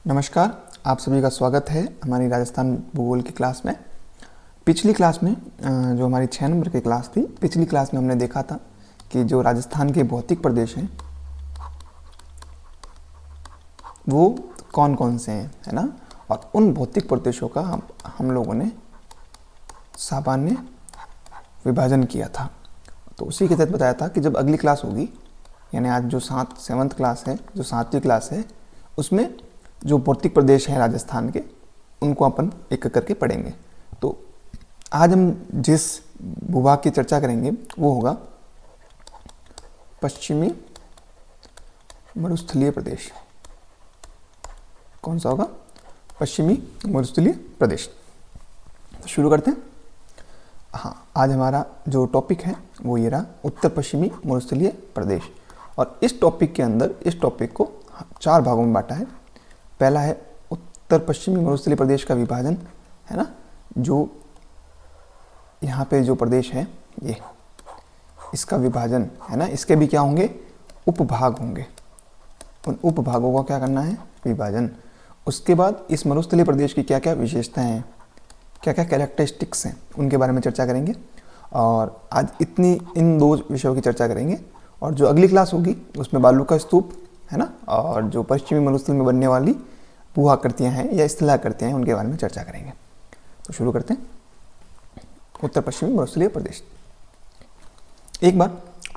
नमस्कार, आप सभी का स्वागत है हमारी राजस्थान भूगोल की क्लास में। पिछली क्लास में जो हमारी 6 नंबर की क्लास थी, पिछली क्लास में हमने देखा था कि जो राजस्थान के भौतिक प्रदेश हैं वो कौन कौन से हैं, है ना। और उन भौतिक प्रदेशों का हम लोगों ने सामान्य विभाजन किया था। तो उसी के तहत बताया था कि जब अगली क्लास होगी, यानी आज जो 7वीं क्लास है, जो 7वीं क्लास है, उसमें जो भौतिक प्रदेश हैं राजस्थान के, उनको अपन एक करके पढ़ेंगे। तो आज हम जिस भूभाग की चर्चा करेंगे वो होगा पश्चिमी मरुस्थलीय प्रदेश। कौन सा होगा? पश्चिमी मरुस्थलीय प्रदेश। तो शुरू करते हैं। हाँ, आज हमारा जो टॉपिक है वो ये रहा, उत्तर पश्चिमी मरुस्थलीय प्रदेश। और इस टॉपिक के अंदर इस टॉपिक को 4 भागों में बांटा है। पहला है उत्तर पश्चिमी मरुस्थलीय प्रदेश का विभाजन, है ना। जो यहाँ पे जो प्रदेश है ये, इसका विभाजन, है ना। इसके भी क्या होंगे? उपभाग होंगे। उन उपभागों का क्या करना है? विभाजन। उसके बाद इस मरुस्थलीय प्रदेश की क्या क्या विशेषताएं हैं, क्या क्या कैरेक्टरिस्टिक्स हैं, उनके बारे में चर्चा करेंगे। और आज इन 2 विषयों की चर्चा करेंगे। और जो अगली क्लास होगी उसमें बालू का स्तूप, है ना, और जो पश्चिमी मरुस्थल में बनने वाली भू आकृतियाँ हैं या स्थलाकृतियाँ हैं, उनके बारे में चर्चा करेंगे। तो शुरू करते हैं। उत्तर पश्चिमी मरुस्थलीय प्रदेश। एक बार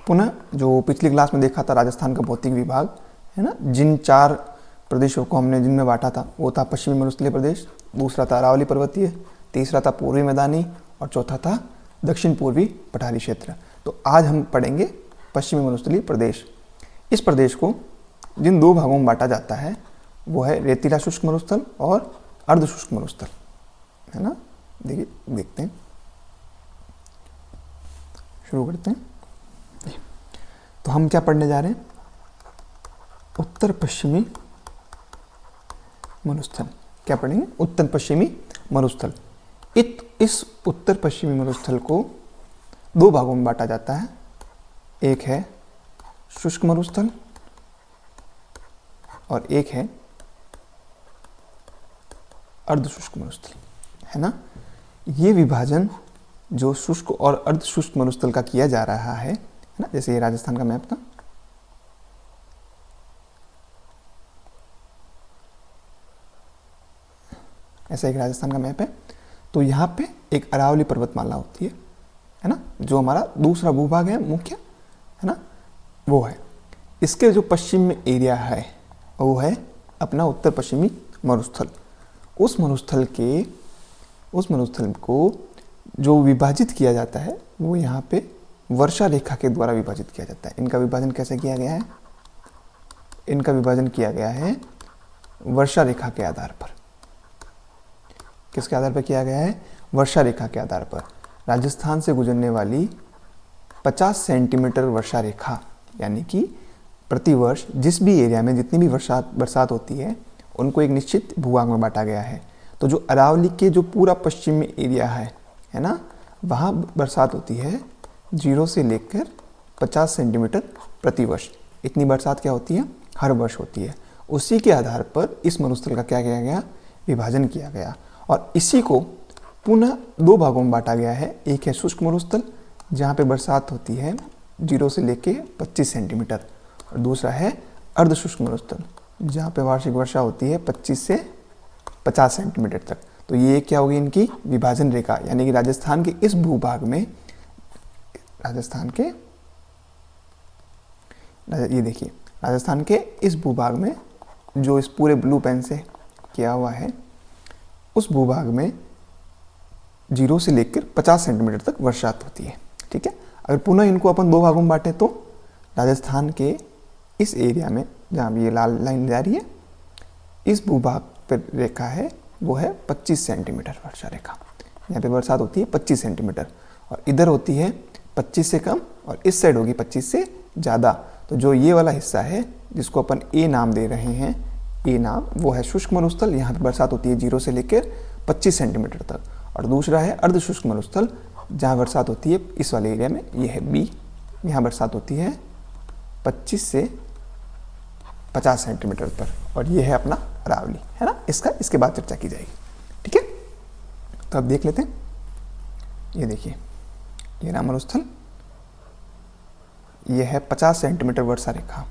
पुनः जो पिछली क्लास में देखा था राजस्थान का भौतिक विभाग, है ना, जिन 4 प्रदेशों को हमने जिनमें बांटा था वो था पश्चिमी मरुस्थलीय प्रदेश, दूसरा था अरावली पर्वतीय, तीसरा था पूर्वी मैदानी और चौथा था दक्षिण पूर्वी पठारी क्षेत्र। तो आज हम पढ़ेंगे पश्चिमी मरुस्थलीय प्रदेश। इस प्रदेश को जिन 2 भागों में बांटा जाता है वो है रेतीला शुष्क मरुस्थल और अर्ध शुष्क मरुस्थल, है ना। देखते हैं, शुरू करते हैं। तो हम क्या पढ़ने जा रहे हैं? उत्तर पश्चिमी मरुस्थल। क्या पढ़ेंगे? उत्तर पश्चिमी मरुस्थल। इस उत्तर पश्चिमी मरुस्थल को 2 भागों में बांटा जाता है। एक है शुष्क मरुस्थल और एक है अर्ध शुष्क मरुस्थल, है ना। ये विभाजन जो शुष्क और अर्ध शुष्क मरुस्थल का किया जा रहा है ना, जैसे ये राजस्थान का मैप था, ऐसा एक राजस्थान का मैप है। तो यहाँ पे एक अरावली पर्वतमाला होती है ना, जो हमारा दूसरा भूभाग है मुख्य, है ना, वो है। इसके जो पश्चिम में एरिया है वो है अपना उत्तर पश्चिमी मरुस्थल। उस मरुस्थल को जो विभाजित किया जाता है वो यहाँ पे वर्षा रेखा के द्वारा विभाजित किया जाता है। इनका विभाजन कैसे किया गया है? इनका विभाजन किया गया है वर्षा रेखा के आधार पर। किसके आधार पर किया गया है? वर्षा रेखा के आधार पर। राजस्थान से गुजरने वाली 50 सेंटीमीटर वर्षा रेखा, यानी कि प्रतिवर्ष जिस भी एरिया में जितनी भी बरसात होती है उनको एक निश्चित भूभाग में बांटा गया है। तो जो अरावली के जो पूरा पश्चिम में एरिया है ना, वहाँ बरसात होती है 0 से लेकर 50 सेंटीमीटर प्रतिवर्ष। इतनी बरसात क्या होती है? हर वर्ष होती है। उसी के आधार पर इस मरुस्थल का क्या किया गया? विभाजन किया गया। और इसी को पुनः 2 भागों में बांटा गया है। एक है शुष्क मरुस्थल, जहाँ पे बरसात होती है 0 से लेके 25 सेंटीमीटर, और दूसरा है अर्ध शुष्क मरुस्थल, जहाँ पे वार्षिक वर्षा होती है 25 से 50 सेंटीमीटर तक। तो ये क्या होगी? इनकी विभाजन रेखा, यानी कि राजस्थान के इस भूभाग में, ये देखिए, राजस्थान के इस भूभाग में जो इस पूरे ब्लू पेन से किया हुआ है, उस भूभाग में 0 से लेकर 50 सेंटीमीटर तक वर्षात होती है। ठीक है। अगर पुनः इनको अपन 2 भागों में बांटें तो राजस्थान के इस एरिया में, जहाँ ये लाल लाइन जा रही है, इस भूभाग पर रेखा है वो है 25 सेंटीमीटर वर्षा रेखा। यहाँ पे बरसात होती है 25 सेंटीमीटर, और इधर होती है 25 से कम, और इस साइड होगी 25 से ज़्यादा। तो जो ये वाला हिस्सा है जिसको अपन ए नाम दे रहे हैं, ए नाम, वो है शुष्क मरुस्थल। यहाँ पे बरसात होती है 0 से लेकर 25 सेंटीमीटर तक। और दूसरा है अर्ध शुष्क मरुस्थल, जहाँ बरसात होती है इस वाले एरिया में, ये है बी, यहाँ बरसात होती है 25 से 50 सेंटीमीटर पर, और ये है अपना अरावली, है ना। इसके बाद चर्चा की जाएगी, ठीक है। तो अब देख लेते हैं, ये देखिए, ये रहा मरुस्थल, ये है 50 सेंटीमीटर वर्षा रेखा।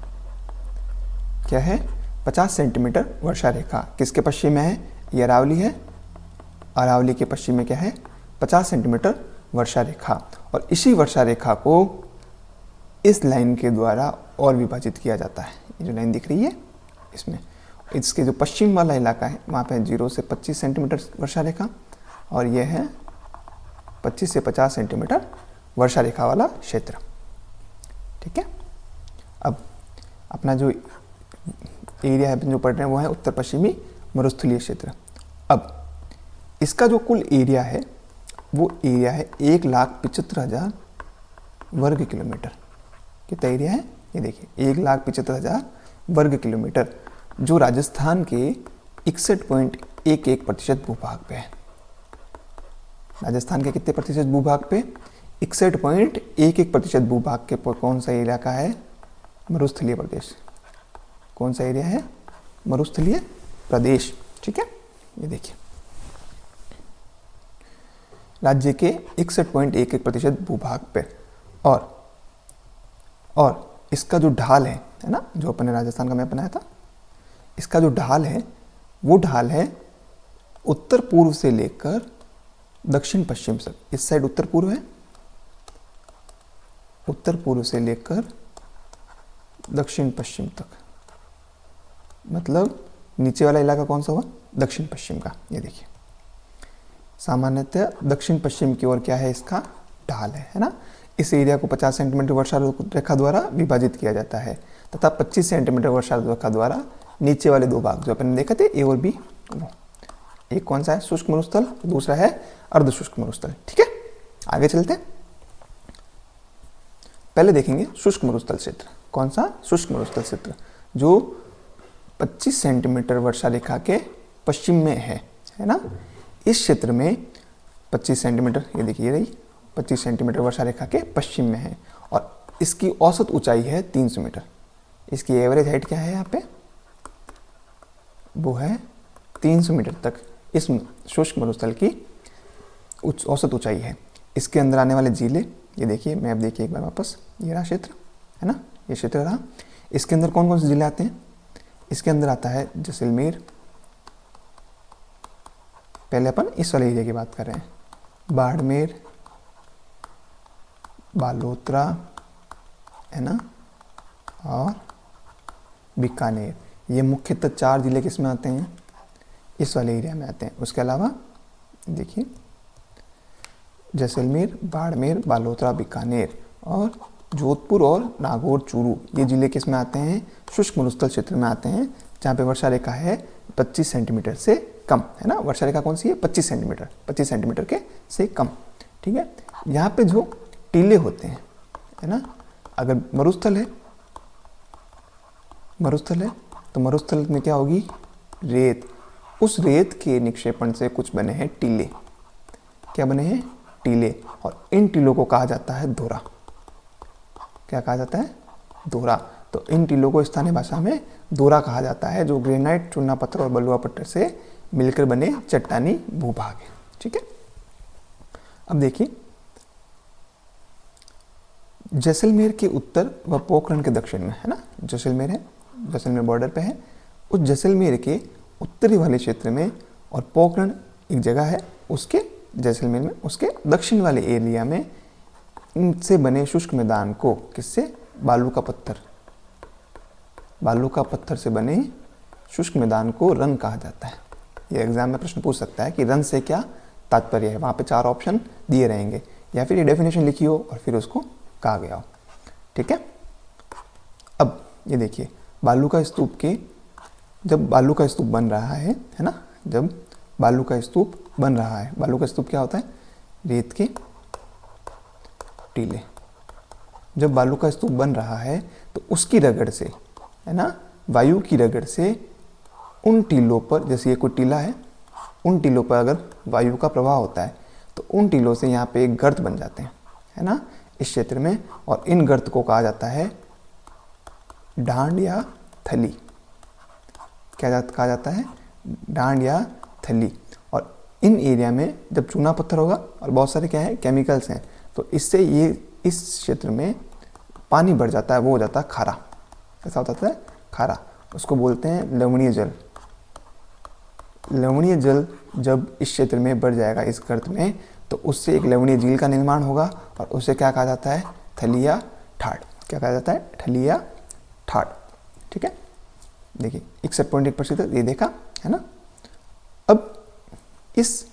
क्या है? 50 सेंटीमीटर वर्षा रेखा किसके पश्चिम में है? ये अरावली है। अरावली के पश्चिम में क्या है? 50 सेंटीमीटर वर्षा रेखा। और इसी वर्षा रेखा को इस लाइन के द्वारा और विभाजित किया जाता है। ये जो लाइन दिख रही है इसमें, इसके जो पश्चिम वाला इलाका है वहाँ पे 0 से 25 सेंटीमीटर वर्षा रेखा, और ये है 25 से 50 सेंटीमीटर वर्षा रेखा वाला क्षेत्र, ठीक है। अब अपना जो एरिया है जो पढ़ रहे हैं वो है उत्तर पश्चिमी मरुस्थलीय क्षेत्र। अब इसका जो कुल एरिया है वो एरिया है 1,75,000 वर्ग किलोमीटर। कितना एरिया है? ये देखिए 1,75,000 वर्ग किलोमीटर, जो राजस्थान के 61.11% भूभाग पे है। राजस्थान के कितने प्रतिशत भूभाग पे? 61.11% भूभाग के कौन सा इलाका है? मरुस्थलीय प्रदेश। कौन सा एरिया है? मरुस्थलीय प्रदेश, ठीक है। ये देखिए राज्य के 61.11% भूभाग पे, और इसका जो ढाल है ना, जो अपने राजस्थान का मैप बनाया था, इसका जो ढाल है वो ढाल है उत्तर पूर्व से लेकर दक्षिण पश्चिम तक। इस साइड उत्तर पूर्व है, उत्तर पूर्व से लेकर दक्षिण पश्चिम तक, मतलब नीचे वाला इलाका कौन सा हुआ? दक्षिण पश्चिम का। ये देखिए सामान्यतः दक्षिण पश्चिम की ओर क्या है? इसका ढाल है ना। इस एरिया को 50 सेंटीमीटर वर्षा रेखा द्वारा विभाजित किया जाता है तथा 25 सेंटीमीटर वर्षा रेखा द्वारा नीचे वाले दो भाग जो अपन देखे थे ए और बी, वो एक कौन सा है? शुष्क मरुस्थल, दूसरा है अर्ध शुष्क मरुस्थल, ठीक है। आगे चलते हैं, पहले देखेंगे शुष्क मरुस्थल क्षेत्र। कौन सा? शुष्क मरुस्थल क्षेत्र, जो 25 सेंटीमीटर वर्षा रेखा के पश्चिम में है ना। इस क्षेत्र में 25 सेंटीमीटर, ये देखिए रही 25 सेंटीमीटर वर्षा रेखा के पश्चिम में है, और इसकी औसत ऊंचाई है 300 मीटर। इसकी एवरेज हाइट क्या है यहाँ पे? वो है 300 मीटर तक इस शुष्क मरुस्थल की औसत ऊंचाई है। इसके अंदर आने वाले जिले, ये देखिए मैप देखिए एक बार वापस, ये रहा क्षेत्र है ना, ये क्षेत्र रहा। इसके अंदर कौन कौन से जिले आते हैं? इसके अंदर आता है जैसलमेर, पहले अपन इस वाले एरिया की बात कर रहे हैं, बाड़मेर, बालोतरा है ना, और बीकानेर। ये मुख्यतः 4 जिले किस में आते हैं? इस वाले एरिया में आते हैं। उसके अलावा देखिए जैसलमेर, बाड़मेर, बालोतरा, बीकानेर और जोधपुर और नागौर, चूरू, ये जिले किस में आते हैं? शुष्क मरुस्थल क्षेत्र में आते हैं, जहाँ पे वर्षा रेखा है 25 सेंटीमीटर से कम, है ना। वर्षा रेखा कौन सी है? 25 सेंटीमीटर, 25 सेंटीमीटर के से कम, ठीक है। यहाँ पे जो टीले होते हैं, है ना, अगर मरुस्थल है तो मरुस्थल में क्या होगी? रेत। उस रेत के निक्षेपण से कुछ बने हैं टीले। क्या बने हैं? टीले। और इन टीलों को कहा जाता है दोरा। क्या कहा जाता है? दोरा। तो इन टीलों को स्थानीय भाषा में दोरा कहा जाता है, जो ग्रेनाइट, चूना पत्थर और बलुआ पत्थर से मिलकर बने चट्टानी भूभाग है, ठीक है। अब देखिए जैसलमेर के उत्तर व पोखरण के दक्षिण में, है ना, जैसलमेर है, जैसलमेर बॉर्डर पे है। उस जैसलमेर के उत्तरी वाले क्षेत्र में, और पोखरण एक जगह है उसके जैसलमेर में, उसके दक्षिण वाले एरिया में इनसे बने शुष्क मैदान को किससे? बालू का पत्थर से बने शुष्क मैदान को रन कहा जाता है। ये एग्जाम में प्रश्न पूछ सकता है कि रन से क्या तात्पर्य है। वहाँ पे 4 ऑप्शन दिए रहेंगे, या फिर ये डेफिनेशन लिखी हो और फिर उसको कहा गया हो, ठीक है। अब ये देखिए बालू का स्तूप के, जब बालू का स्तूप बन रहा है ना, जब बालू का स्तूप बन रहा है, बालू का स्तूप क्या होता है? रेत के टीले। जब बालू का स्तूप बन रहा है तो उसकी रगड़ से, है ना, वायु की रगड़ से उन टीलों पर, जैसे ये कोई टीला है, उन टीलों पर अगर वायु का प्रवाह होता है तो उन टीलों से यहाँ पे एक गर्त बन जाते हैं, है ना, इस क्षेत्र में। और इन गर्त को कहा जाता है ढांड या थली, कहा जाता है डांड या थली। और इन एरिया में जब चूना पत्थर होगा और बहुत सारे क्या है केमिकल्स हैं, तो इससे ये इस क्षेत्र में पानी बढ़ जाता है, वो हो जाता है खारा। कैसा होता है? खारा। उसको बोलते हैं लवणीय जल। लवणीय जल जब इस क्षेत्र में बढ़ जाएगा इस गर्त में, तो उससे एक लवणीय झील का निर्माण होगा और उसे क्या कहा जाता है? थली या ठाठ। क्या कहा जाता है? थली या ठाठ। ठीक है, देखिए 61.1% ये देखा है ना। अब इस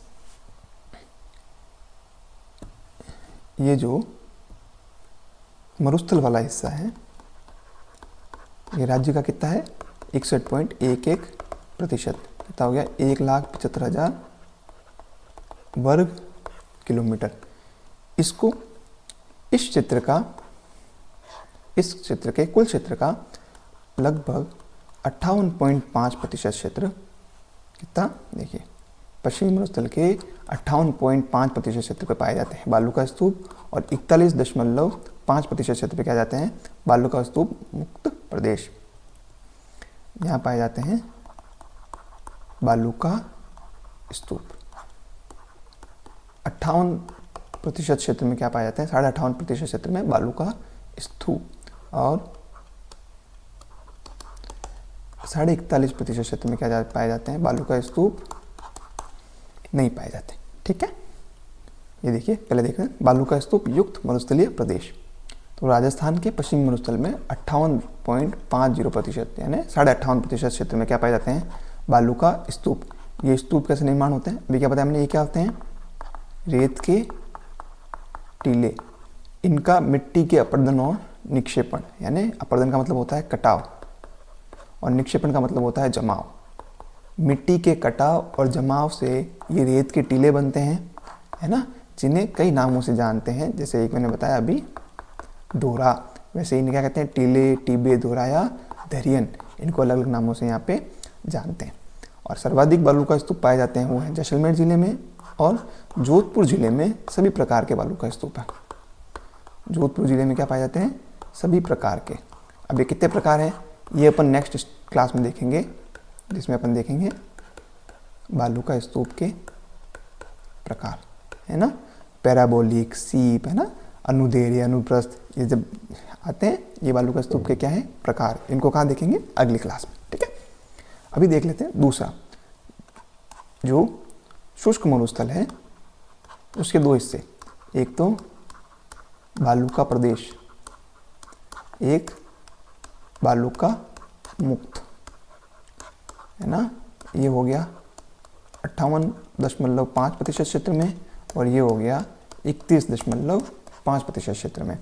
ये जो मरुस्थल वाला हिस्सा है, ये राज्य का कितना है? 61.11%। कितना हो गया? 1,75,000 वर्ग किलोमीटर। इसको इस क्षेत्र के कुल क्षेत्र का लगभग 58.5% क्षेत्र, कितना? देखिए पश्चिमी मरुस्थल के 58.5% क्षेत्र पे पाए जाते हैं बालू का स्तूप, और 41.5% क्षेत्र पे क्या जाते हैं? बालू का स्तूप मुक्त प्रदेश। यहाँ पाए जाते हैं बालू का स्तूप। 58% क्षेत्र में क्या पाए जाते हैं? 58.5% क्षेत्र में बालू का स्तूप, और 41.5% क्षेत्र में क्या पाए जाते हैं? बालू का स्तूप नहीं पाए जाते। ठीक है, ये देखिए पहले देख रहे हैं बालू का स्तूप युक्त मरुस्थलीय प्रदेश। तो राजस्थान के पश्चिमी मरुस्थल में 58.50% यानी 58.5% क्षेत्र में क्या पाए जाते हैं? बालू का स्तूप। ये स्तूप कैसे निर्माण होते हैं अभी क्या बताया हमने? ये क्या होते हैं? रेत के टीले। इनका मिट्टी के अपर्दन और निक्षेपण, यानी अपर्दन का मतलब होता है कटाव और निक्षेपण का मतलब होता है जमाव। मिट्टी के कटाव और जमाव से ये रेत के टीले बनते हैं, है ना, जिन्हें कई नामों से जानते हैं। जैसे एक मैंने बताया अभी दोहरा, वैसे इन्हें क्या कहते हैं? टीले, टीबे, दोहरा या दरियन। इनको अलग अलग नामों से यहाँ पे जानते हैं। और सर्वाधिक बालू का स्तूप पाए जाते हैं वो है जैसलमेर जिले में, और जोधपुर जिले में सभी प्रकार के बालू का स्तूप है। जोधपुर जिले में क्या पाए जाते हैं? सभी प्रकार के। अब ये कितने प्रकार हैं ये अपन नेक्स्ट क्लास में देखेंगे, जिसमें अपन देखेंगे बालू का स्तूप के प्रकार, है ना। पैराबोलिक, सीप, है ना, अनुदैर्ध्य, अनुप्रस्थ, ये जब आते हैं ये बालू का स्तूप के क्या है? प्रकार। इनको कहाँ देखेंगे? अगली क्लास में। ठीक है, अभी देख लेते हैं दूसरा, जो शुष्क मरुस्थल है उसके दो हिस्से। एक तो बालू का प्रदेश, एक बालू का मुक्त, है ना। ये हो गया 58.5% क्षेत्र में, और ये हो गया 31.5% क्षेत्र में।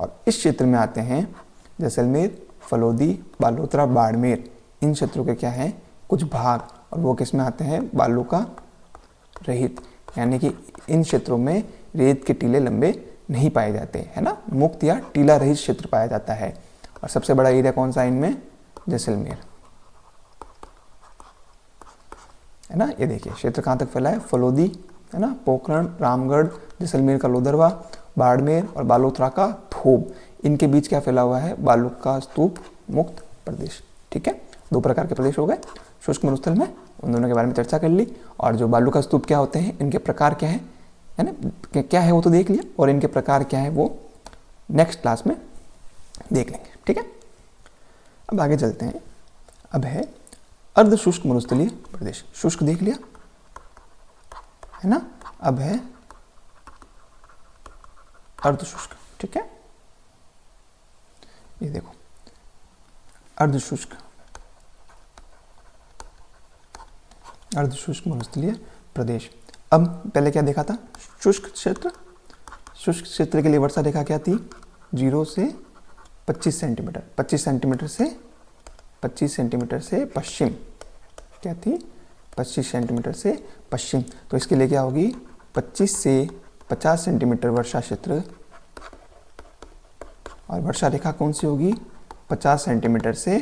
और इस क्षेत्र में आते हैं जैसलमेर, फलोदी, बालोतरा, बाड़मेर। इन क्षेत्रों के क्या है? कुछ भाग, और वो किस में आते हैं? बालू का रहित, यानी कि इन क्षेत्रों में रेत के टीले लंबे नहीं पाए जाते, है ना। मुक्त या टीला रहित क्षेत्र पाया जाता है। और सबसे बड़ा एरिया कौन सा इनमें? जैसलमेर, है ना। ये देखिए क्षेत्र कहाँ तक फैला है? फलोदी, है ना, पोखरण, रामगढ़, जैसलमेर का लोदरवा, बाड़मेर और बालोतरा का थोब। इनके बीच क्या फैला हुआ है? बालू का स्तूप मुक्त प्रदेश। ठीक है, दो प्रकार के प्रदेश हो गए शुष्क मरुस्थल में, उन दोनों के बारे में चर्चा कर ली। और जो बालू का स्तूप क्या होते हैं, इनके प्रकार क्या है ना, क्या है वो तो देख लिया, और इनके प्रकार क्या है वो नेक्स्ट क्लास में देख लेंगे। ठीक है, अब आगे चलते हैं। अब है अर्ध शुष्क मरुस्थलीय प्रदेश। शुष्क देख लिया, है ना। अब है अर्ध शुष्क। ठीक है, ये देखो अर्ध शुष्क मरुस्थलीय प्रदेश। अब पहले क्या देखा था? शुष्क क्षेत्र। शुष्क क्षेत्र के लिए वर्षा रेखा क्या थी? 0 से 25 सेंटीमीटर। 25 सेंटीमीटर से पश्चिम क्या थी? 25 सेंटीमीटर से पश्चिम। तो इसके लिए क्या होगी? 25 से 50 सेंटीमीटर वर्षा क्षेत्र, और वर्षा रेखा कौन सी होगी? 50 सेंटीमीटर से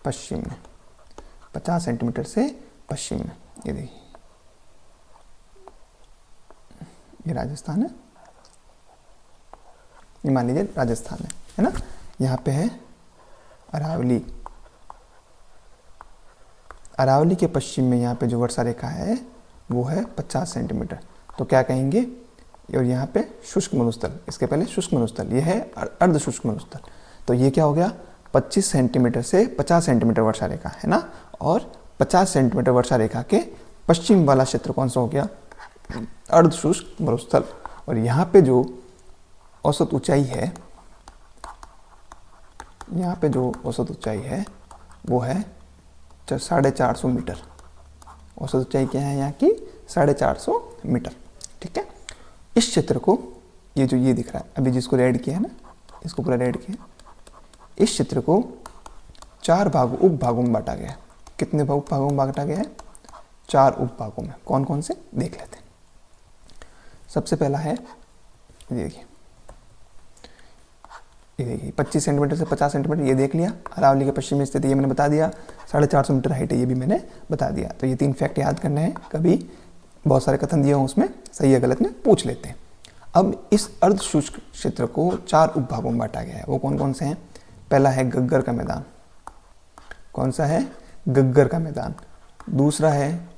पश्चिम में। 50 सेंटीमीटर से पश्चिम में। ये देखिए, ये राजस्थान है, ये मान लीजिए राजस्थान है ना। यहाँ पे है अरावली, अरावली के पश्चिम में यहाँ पे जो वर्षा रेखा है वो है 50 सेंटीमीटर। तो क्या कहेंगे, और यहाँ पे शुष्क मरुस्थल, इसके पहले शुष्क मरुस्थल, ये है अर्ध शुष्क मरुस्थल। तो ये क्या हो गया, 25 सेंटीमीटर से 50 सेंटीमीटर वर्षा रेखा है ना, और 50 सेंटीमीटर वर्षा रेखा के पश्चिम वाला क्षेत्र कौन सा हो गया, अर्ध शुष्क मरुस्थल। और यहाँ पे जो औसत ऊंचाई है, यहाँ पे जो औसत ऊंचाई है वो है 450 मीटर। औसत ऊंचाई क्या है यहाँ की, 450 मीटर। ठीक है, इस क्षेत्र को, ये जो ये दिख रहा है अभी जिसको रेड किया है ना, इसको पूरा रेड किया, इस क्षेत्र को 4 भागों उप भागों में बांटा गया है। कितने उप भागों में बांटा गया है, 4 उप भागों में। कौन कौन से देख लेते हैं। सबसे पहला है, देखिए ये देखिए 25 सेंटीमीटर से 50 सेंटीमीटर, ये देख लिया। अरावली के पश्चिम में स्थित, ये मैंने बता दिया। 450 मीटर हाइट है, ये भी मैंने बता दिया। तो ये 3 फैक्ट याद करने हैं, कभी बहुत सारे कथन दिए हों उसमें सही या गलत में पूछ लेते हैं। अब इस अर्ध शुष्क क्षेत्र को 4 उपभागों में बांटा गया है। वो कौन कौन से हैं, पहला है गग्गर का मैदान। कौन सा है, गग्गर का मैदान। दूसरा है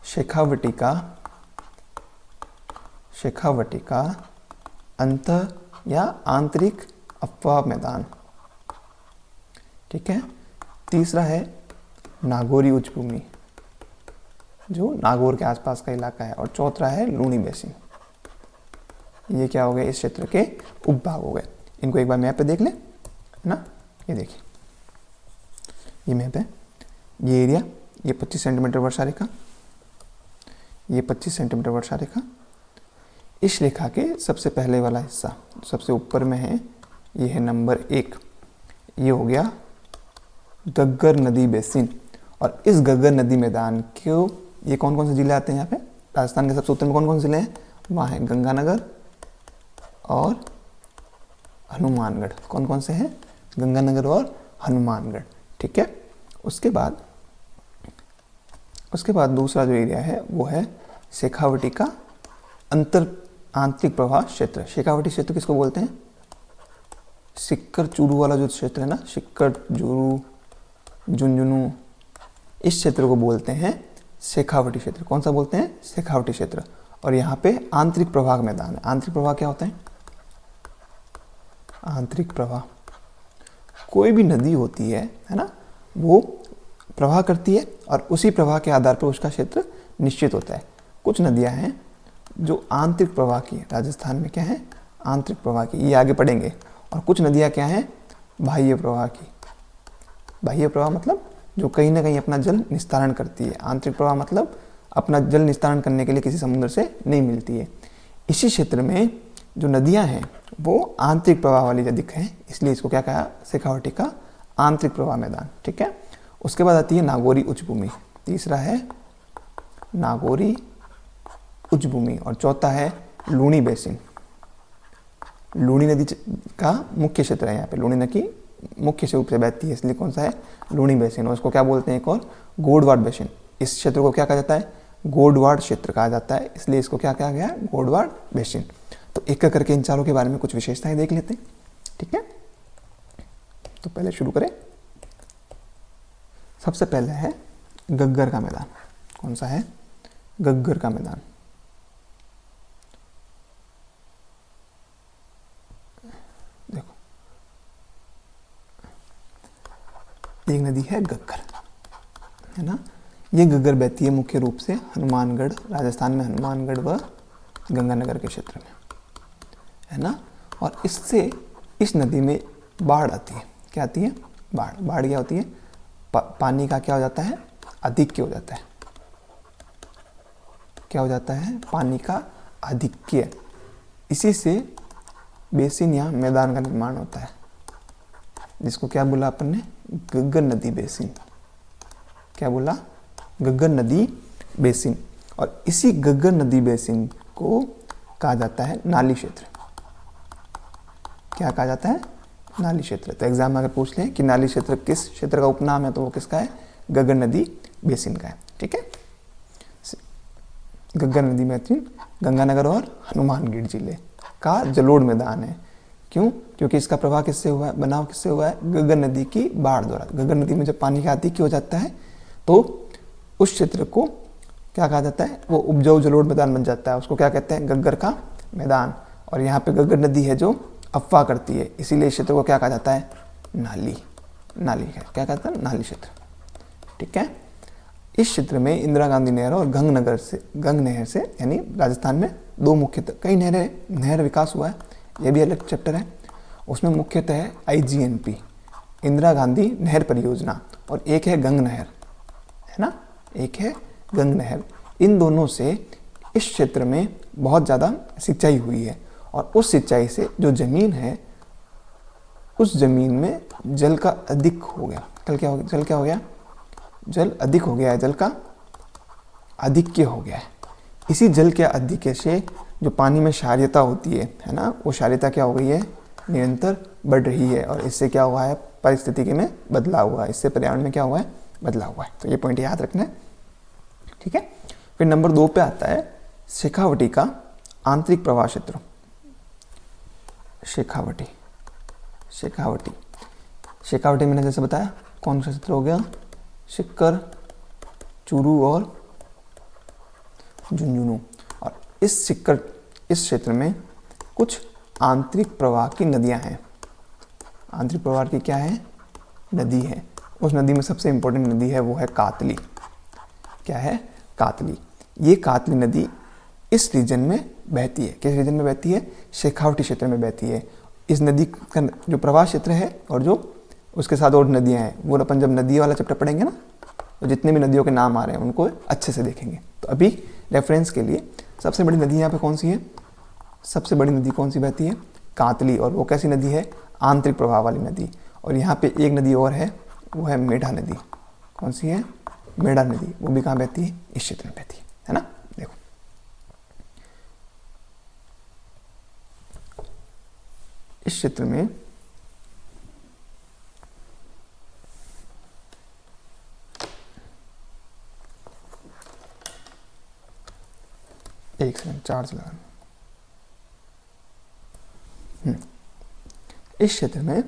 शेखावटी का अंत या आंतरिक अफवाह मैदान। ठीक है, तीसरा है नागौरी उच्च भूमि, जो नागौर के आसपास का इलाका है। और चौथा है लूणी बेसिन। ये क्या हो गए, इस क्षेत्र के उपभाग हो गए। इनको एक बार मैप पे देख ले, है ना। ये देखिए, ये मैप है, ये एरिया, ये 25 सेंटीमीटर वर्षा रेखा, ये 25 सेंटीमीटर वर्षा रेखा। इस रेखा के सबसे पहले वाला हिस्सा सबसे ऊपर में है, ये है नंबर 1, ये हो गया गग्गर नदी बेसिन। और इस गग्गर नदी मैदान क्यों, ये कौन कौन से जिले आते हैं यहाँ पे, राजस्थान के सबसे उत्तर में कौन कौन से जिले हैं, वहाँ है गंगानगर और हनुमानगढ़। कौन कौन से हैं, गंगानगर और हनुमानगढ़। ठीक है, उसके बाद दूसरा जो एरिया है वो है शेखावटी का आंतरिक प्रवाह क्षेत्र। शेखावटी क्षेत्र किसको बोलते हैं, सिक्कर चूरू वाला जो क्षेत्र है ना, सिक्कर चूरू झुंझुनू, इस क्षेत्र को बोलते हैं शेखावटी क्षेत्र। कौन सा बोलते हैं, शेखावटी क्षेत्र। और यहाँ पे आंतरिक प्रवाह मैदान है। आंतरिक प्रवाह क्या होता है, आंतरिक प्रवाह कोई भी नदी होती है ना, वो प्रवाह करती है और उसी प्रवाह के आधार पर उसका क्षेत्र निश्चित होता है। कुछ नदियाँ हैं जो आंतरिक प्रवाह की, राजस्थान में क्या है, आंतरिक प्रवाह की, ये आगे पढ़ेंगे। और कुछ नदियाँ क्या हैं, बाह्य प्रवाह की। बाह्य प्रवाह मतलब जो कहीं ना कहीं अपना जल निस्तारण करती है। आंतरिक प्रवाह मतलब अपना जल निस्तारण करने के लिए किसी समुद्र से नहीं मिलती है। इसी क्षेत्र में जो नदियाँ हैं वो आंतरिक प्रवाह वाली अधिक हैं, इसलिए इसको क्या कहा, शेखावटी का आंतरिक प्रवाह मैदान। ठीक है, उसके बाद आती है नागौरी उच्च भूमि। तीसरा है नागौरी उच्च भूमि और चौथा है लूणी बेसिन। लूणी नदी का मुख्य क्षेत्र है यहाँ पे, लूणी नदी मुख्य रूप से बहती है, इसलिए कौन सा है, लूणी बेसिन। और उसको क्या बोलते हैं, एक और गोडवाड़ बेसिन। इस क्षेत्र को क्या कहा जाता है, गोडवाड़ क्षेत्र कहा जाता है, इसलिए इसको क्या कहा गया, गोडवाड़ बेसिन। तो एक एक करके इन चारों के बारे में कुछ विशेषताएं देख लेते हैं। ठीक है, तो पहले शुरू करें। सबसे पहले है गग्गर का मैदान। कौन सा है, गग्गर का मैदान। देखो, एक नदी है गग्गर, है ना। ये गग्गर बहती है मुख्य रूप से हनुमानगढ़, राजस्थान में हनुमानगढ़ व गंगानगर के क्षेत्र में, है ना। और इससे इस नदी में बाढ़ आती है। क्या आती है, बाढ़। बाढ़ क्या होती है, पानी का क्या हो जाता है, अधिक्य हो जाता है। क्या हो जाता है, पानी का अधिक्य। इसी से बेसिन या मैदान का निर्माण होता है, जिसको क्या बोला अपन ने, गग्गर नदी बेसिन। क्या बोला, गग्गर नदी बेसिन। और इसी गग्गर नदी बेसिन को कहा जाता है नाली क्षेत्र। क्या कहा जाता है, नाली क्षेत्र। तो एग्जाम में अगर पूछ लें कि नाली क्षेत्र किस क्षेत्र का उपनाम है, तो वो किसका है, गग्गर नदी बेसिन का है। ठीक है, गग्गर नदी बेसिन गंगानगर और हनुमानगढ़ जिले का जलोढ़ मैदान है। क्यों, क्योंकि इसका प्रवाह किससे हुआ है, बनाव किससे हुआ है, गग्गर नदी की बाढ़ द्वारा। गग्गर नदी में जब पानी का अधिक्य हो जाता है तो उस क्षेत्र को क्या कहा जाता है, वो उपजाऊ जलोढ़ मैदान बन जाता है, उसको क्या कहते हैं, गग्गर का मैदान। और यहाँ पे गग्गर नदी है जो अफवाह करती है, इसीलिए इस क्षेत्र को क्या कहा जाता है, नाली। नाली है, क्या कहता है, नाली क्षेत्र। ठीक है। इस क्षेत्र में इंदिरा गांधी नहर और गंग नहर से यानी राजस्थान में दो मुख्यतः कई नहर विकास हुआ है, यह भी अलग चैप्टर है। उसमें मुख्यतः है IGNP, इंदिरा गांधी नहर परियोजना, और एक है गंग नहर, है ना, एक है गंग नहर। इन दोनों से इस क्षेत्र में बहुत ज़्यादा सिंचाई हुई है, और उस सिंचाई से जो ज़मीन है उस ज़मीन में जल का अधिक हो गया, जल क्या हो गया, जल अधिक हो गया है, जल का आधिक्य हो गया है। इसी जल के आधिक्य से जो पानी में क्षारीयता होती है ना, वो क्षारीयता क्या हो गई है, निरंतर बढ़ रही है, और इससे क्या हुआ है, पारिस्थितिकी में बदलाव हुआ है, इससे पर्यावरण में क्या हुआ है, बदलाव हुआ है। तो ये पॉइंट याद रखना है। ठीक है। फिर नंबर 2 पे आता है शेखावटी का आंतरिक प्रवाह क्षेत्र। शेखावटी मैंने जैसे बताया कौन सा क्षेत्र हो गया, सिक्कर, चूरू और झुंझुनू। और इस क्षेत्र में कुछ आंतरिक प्रवाह की नदियां हैं। आंतरिक प्रवाह की क्या है, नदी है। उस नदी में सबसे इंपॉर्टेंट नदी है वो है कातली। क्या है, कातली। ये कातली नदी इस रीजन में बहती है। किस रीजन में बहती है, शेखावटी क्षेत्र में बहती है। इस नदी का जो प्रवाह क्षेत्र है और जो उसके साथ और नदियां हैं, वो अपन जब नदी वाला चैप्टर पढ़ेंगे ना, तो जितने भी नदियों के नाम आ रहे हैं उनको अच्छे से देखेंगे। तो अभी रेफरेंस के लिए सबसे बड़ी नदी यहाँ पे कौन सी है, सबसे बड़ी नदी कौन सी बहती है, कातली। और वो कैसी नदी है, आंतरिक प्रवाह वाली नदी। और यहाँ पे एक नदी और है, वो है मेढा नदी। कौन सी है, मेढा नदी। वो भी कहाँ बहती है, इस क्षेत्र में बहती है ना। देखो इस क्षेत्र में एक सेकंड चार्ज लगा। इस क्षेत्र में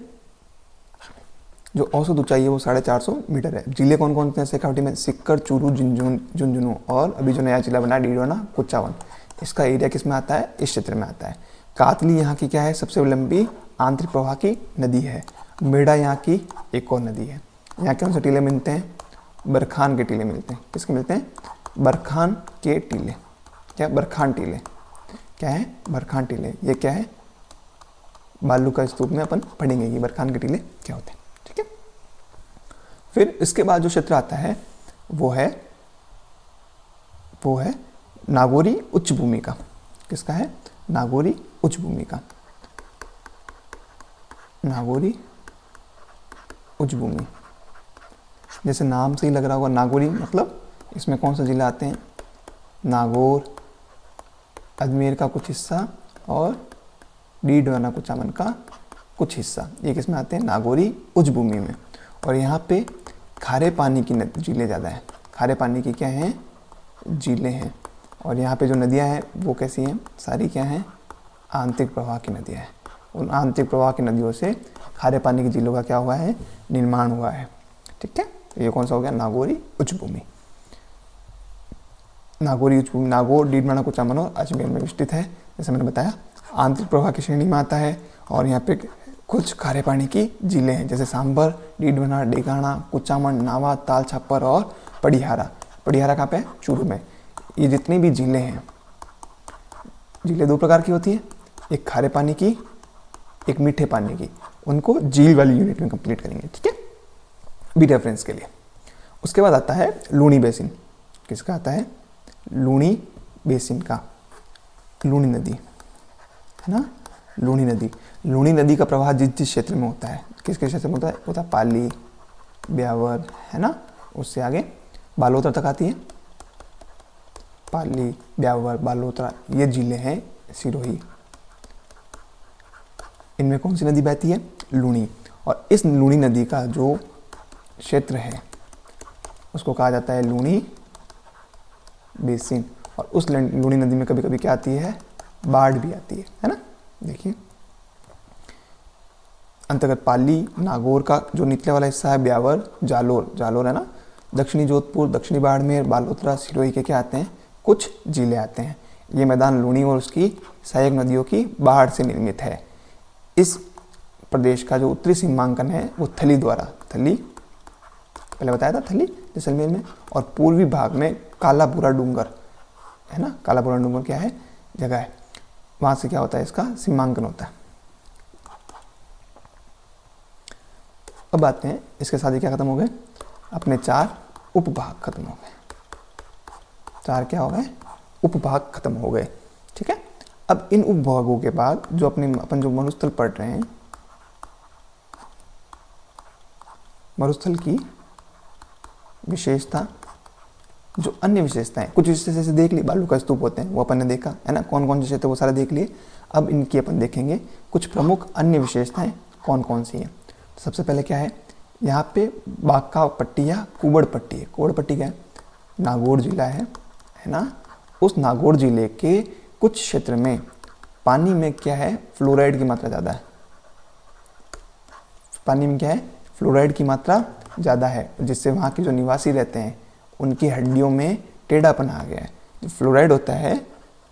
जो औसत ऊंचाई है वो 450 मीटर है। जिले कौन कौन से हैं शेखावटी में, सिक्कर, चूरू, झुंझुनू और अभी जो नया जिला बना डीडवाना, कुचावन। इसका एरिया किस में आता है, इस क्षेत्र में आता है। कातली यहाँ की क्या है, सबसे लंबी आंतरिक प्रवाह की नदी है। मेढा यहाँ की एक और नदी है। यहाँ कौन से टीले मिलते हैं, बरखान के टीले मिलते हैं। किसके मिलते हैं, बरखान के टीले। क्या, बरखान टीले। क्या है, बरखान टीले। ये क्या है, बालू का स्तूप में अपन पढ़ेंगे कि बरखान के टीले क्या होते हैं। ठीक है। फिर इसके बाद जो क्षेत्र आता है वो है नागौरी उच्च भूमि का। किसका है, नागौरी उच्च भूमि का। नागौरी उच्च भूमि, जैसे नाम से ही लग रहा होगा नागौरी, मतलब इसमें कौन सा जिला आते हैं, नागौर, अजमेर का कुछ हिस्सा और डीडवाना कुचामन का कुछ हिस्सा, ये किस में आते हैं, नागौरी उच्च भूमि में। और यहाँ पे खारे पानी की झीलें ज़्यादा हैं। खारे पानी की क्या हैं, झीलें हैं। और यहाँ पे जो नदियाँ हैं वो कैसी हैं, सारी क्या हैं, आंतरिक प्रवाह की नदियाँ हैं। उन आंतरिक प्रवाह की नदियों से खारे पानी की झीलों का क्या हुआ है, निर्माण हुआ है। ठीक है। तो ये कौन सा हो गया, नागौरी उच्च भूमि। नागौरी उच्च भूमि नागौर, डीडवाना, कुचामन और अजमेर में विस्तृत है। जैसे मैंने बताया आंतरिक प्रवाह की श्रेणी में आता है। और यहाँ पे कुछ खारे पानी की झीलें हैं, जैसे सांबर, डीडवाना, डेगाना, कुचामन, नावा, ताल छापर और पड़िहारा। पड़िहारा कहाँ पे है, चूरू में। ये जितनी भी झीलें हैं, झीलें दो प्रकार की होती है, एक खारे पानी की, एक मीठे पानी की। उनको झील वाली यूनिट में कंप्लीट करेंगे। ठीक है, बी रेफरेंस के लिए। उसके बाद आता है लूनी बेसिन। किसका आता है, लूनी बेसिन का, लूनी नदी है ना, लूनी नदी। लूनी नदी का प्रवाह जिस क्षेत्र में होता है, किस क्षेत्र में होता है, पाली, ब्यावर, है ना, उससे आगे बालोतरा तक आती है। पाली, ब्यावर, बालोतरा ये जिले हैं सिरोही। इनमें कौन सी नदी बहती है, लूनी। और इस लूनी नदी का जो क्षेत्र है उसको कहा जाता है लूनी बेसिन। और उस लूनी नदी में कभी कभी क्या आती है, बाढ़ भी आती है ना। देखिए अंतर्गत पाली, नागौर का जो निचले वाला हिस्सा है, ब्यावर, जालोर, जालोर है ना, दक्षिणी जोधपुर, दक्षिणी बाड़मेर, बालोतरा, सिरोही के क्या आते हैं, कुछ जिले आते हैं। ये मैदान लूणी और उसकी सहायक नदियों की बाढ़ से निर्मित है। इस प्रदेश का जो उत्तरी सीमांकन है वो थली द्वारा, थली पहले बताया था, थली जैसलमेर में, और पूर्वी भाग में कालापुरा डूंगर है ना, कालापुरा डूंगर क्या है, जगह है, वहां से क्या होता है, इसका सीमांकन होता है। अब आते हैं, इसके साथ ही क्या खत्म हो गए, अपने 4 उपभाग खत्म हो गए। 4 क्या हो गए, उपभाग खत्म हो गए। ठीक है, अब इन उपभागों के बाद जो अपन जो मरुस्थल पढ़ रहे हैं, मरुस्थल की विशेषता, जो अन्य विशेषताएं, कुछ विशेषता जैसे देख ली, बालू का स्तूप होते हैं वो अपन ने देखा है ना, कौन कौन से क्षेत्र वो सारे देख लिए। अब इनकी अपन देखेंगे कुछ प्रमुख अन्य विशेषताएं कौन कौन सी हैं। तो सबसे पहले क्या है, यहाँ पे बांका पट्टी या कुबड़ पट्टी है। कुबड़ पट्टी क्या है, नागौर जिला है ना, उस नागौर जिले के कुछ क्षेत्र में पानी में क्या है, फ्लोराइड की मात्रा ज़्यादा है। पानी में क्या है, फ्लोराइड की मात्रा ज़्यादा है, जिससे वहाँ के जो निवासी रहते हैं उनकी हड्डियों में टेढ़ापन आ गया है। जो फ्लोराइड होता है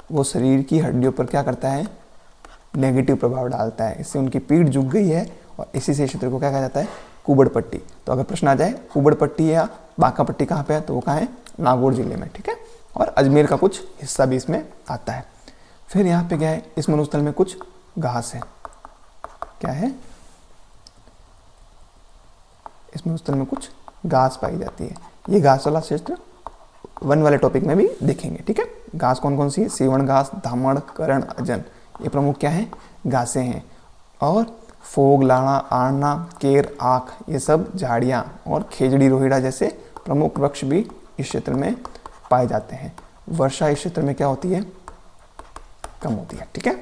वो शरीर की हड्डियों पर क्या करता है, नेगेटिव प्रभाव डालता है, इससे उनकी पीठ झुक गई है, और इसी से क्षेत्र को क्या कहा जाता है, कुबड़ पट्टी। तो अगर प्रश्न आ जाए कुबड़ पट्टी या बांका पट्टी कहाँ पे है, तो वो कहाँ है, नागौर जिले में। ठीक है, और अजमेर का कुछ हिस्सा भी इसमें आता है। फिर यहाँ पे क्या है, इस मरुस्थल में कुछ घास है। क्या है, इस मरुस्थल में कुछ घास पाई जाती है। ये घास वाला क्षेत्र वन वाले टॉपिक में भी देखेंगे। ठीक है, घास कौन कौन सी है, सीवण घास, धामड़, करण, अजन, ये प्रमुख क्या है, घासें हैं। और फोग, लाड़ा, आड़ना, केर, आख, ये सब झाड़ियाँ, और खेजड़ी, रोहिड़ा जैसे प्रमुख वृक्ष भी इस क्षेत्र में पाए जाते हैं। वर्षा इस क्षेत्र में क्या होती है, कम होती है। ठीक है,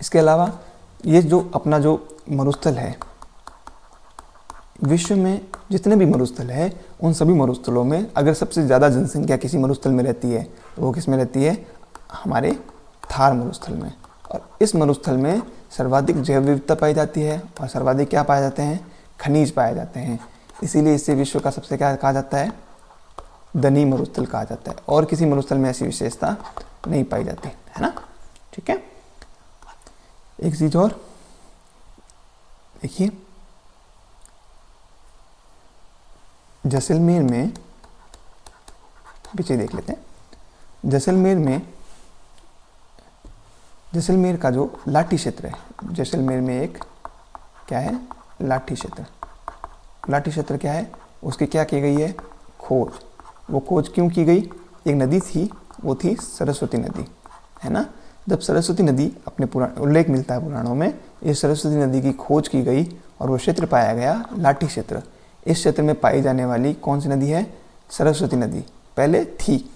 इसके अलावा ये जो अपना जो मरुस्थल है, विश्व में जितने भी मरुस्थल है उन सभी मरुस्थलों में अगर सबसे ज़्यादा जनसंख्या किसी मरुस्थल में रहती है तो वो किस में रहती है, हमारे थार मरुस्थल में। और इस मरुस्थल में सर्वाधिक जैव विविधता पाई जाती है, और सर्वाधिक क्या पाए जाते हैं, खनिज पाए जाते हैं। इसीलिए इसे विश्व का सबसे क्या कहा जाता है, धनी मरुस्थल कहा जाता है। और किसी मरुस्थल में ऐसी विशेषता नहीं पाई जाती है ना। ठीक है, एक चीज और देखिए, जैसलमेर में, पीछे देख लेते हैं, जैसलमेर का जो लाठी क्षेत्र है, जैसलमेर में एक क्या है, लाठी क्षेत्र। लाठी क्षेत्र क्या है, उसकी क्या की गई है, खोज। वो खोज क्यों की गई, एक नदी थी, वो थी सरस्वती नदी है ना। जब सरस्वती नदी अपने पुराण उल्लेख मिलता है पुराणों में, इस सरस्वती नदी की खोज की गई और वो क्षेत्र पाया गया लाठी क्षेत्र। इस क्षेत्र में पाई जाने वाली कौन सी नदी है, सरस्वती नदी पहले थी,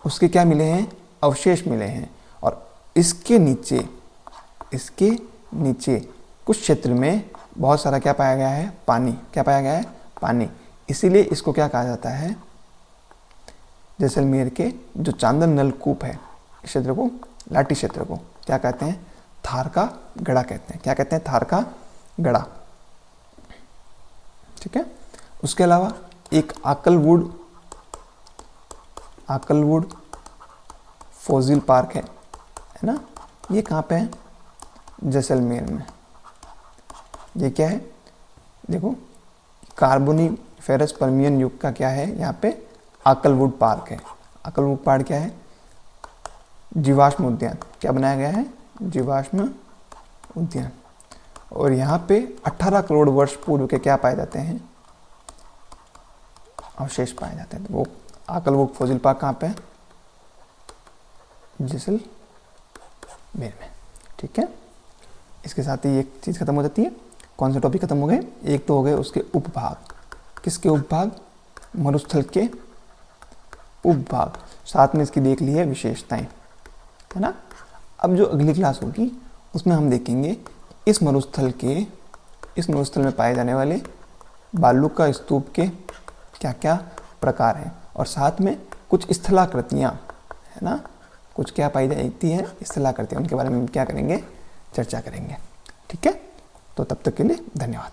उसके क्या मिले हैं, अवशेष मिले हैं। और इसके नीचे कुछ क्षेत्र में बहुत सारा क्या पाया गया है, पानी। क्या पाया गया है, पानी। इसीलिए इसको क्या कहा जाता है, जैसलमेर के जो चांदन नलकूप है, इस क्षेत्र को, लाठी क्षेत्र को क्या कहते हैं, थार का गड़ा कहते हैं। क्या कहते हैं, थार का गड़ा। ठीक है, उसके अलावा एक आकलवुड फॉसिल पार्क है ना। ये कहाँ पे है, जैसलमेर में। ये क्या है, देखो, कार्बोनिफेरस पर्मियन युग का क्या है, यहाँ पे आकलवुड पार्क है। आकलवुड पार्क क्या है, जीवाश्म उद्यान। क्या बनाया गया है, जीवाश्म उद्यान। और यहाँ पे 18 करोड़ वर्ष पूर्व के क्या पाए जाते हैं, अवशेष पाए जाते हैं। तो वो आकलवुड फॉसिल पार्क कहाँ पे है, जैसलमेर में। ठीक है, इसके साथ ही एक चीज़ खत्म हो जाती है। कौन से टॉपिक खत्म हो गए, एक तो हो गए उसके उपभाग। किसके उपभाग, मरुस्थल के उपभाग। साथ में इसकी देख ली है विशेषताएं, है ना। अब जो अगली क्लास होगी उसमें हम देखेंगे इस मरुस्थल में पाए जाने वाले बालू का स्तूप के क्या क्या प्रकार हैं, और साथ में कुछ स्थलाकृतियाँ, है ना, कुछ क्या पाई जाती है, स्थलाकृतियाँ, उनके बारे में क्या करेंगे, चर्चा करेंगे। ठीक है, तो तब तक के लिए धन्यवाद।